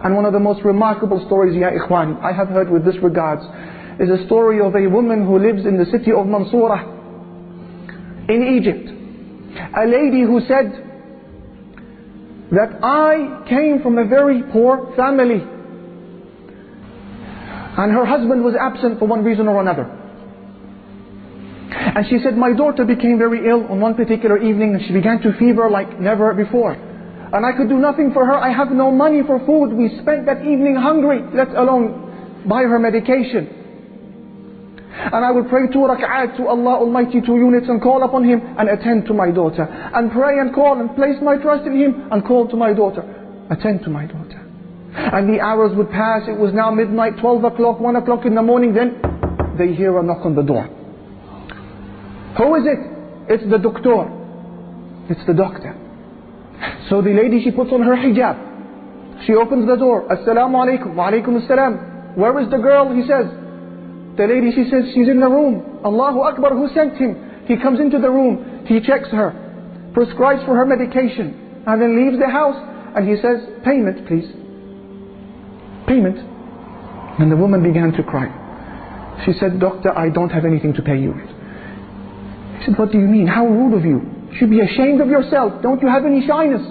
And one of the most remarkable stories, ya ikhwan, I have heard with this regards, is a story of a woman who lives in the city of Mansoura in Egypt. A lady who said that I came from a very poor family, and her husband was absent for one reason or another. And she said, my daughter became very ill on one particular evening, and she began to fever like never before. And I could do nothing for her. I have no money for food. We spent that evening hungry, let alone buy her medication. And I would pray 2 rak'at to Allah Almighty, 2 units, and call upon Him and attend to my daughter. And pray and call and place my trust in Him and call to my daughter. Attend to my daughter. And the hours would pass. It was now midnight, 12 o'clock, 1 o'clock in the morning. Then they hear a knock on the door. Who is it? It's the doctor. It's the doctor. So the lady, she puts on her hijab. She opens the door. Assalamu alaikum. Wa alaikum assalam. Where is the girl? He says. The lady, she says, she's in the room. Allahu Akbar, who sent him? He comes into the room. He checks her. Prescribes for her medication. And then leaves the house. And he says, payment please. Payment. And the woman began to cry. She said, doctor, I don't have anything to pay you with. He said, what do you mean? How rude of you. You should be ashamed of yourself. Don't you have any shyness?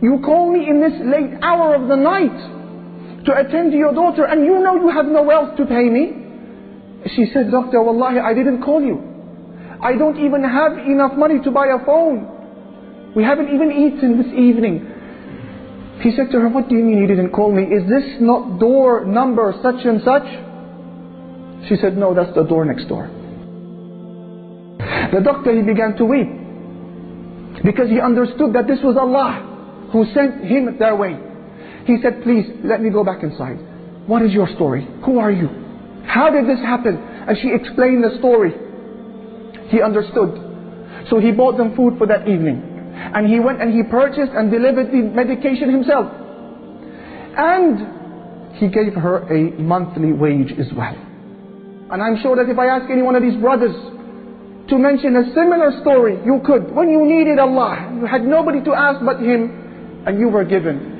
You call me in this late hour of the night to attend to your daughter, and you know you have no else to pay me. She said, doctor, wallahi, I didn't call you. I don't even have enough money to buy a phone. We haven't even eaten this evening. He said to her, what do you mean you didn't call me? Is this not door number such and such? She said, no, that's the door next door. The doctor, he began to weep, because he understood that this was Allah who sent him their way. He said, please, let me go back inside. What is your story? Who are you? How did this happen? And she explained the story. He understood. So he bought them food for that evening. And he went and he purchased and delivered the medication himself. And he gave her a monthly wage as well. And I'm sure that if I ask any one of these brothers to mention a similar story, you could. When you needed Allah, you had nobody to ask but Him, and you were given.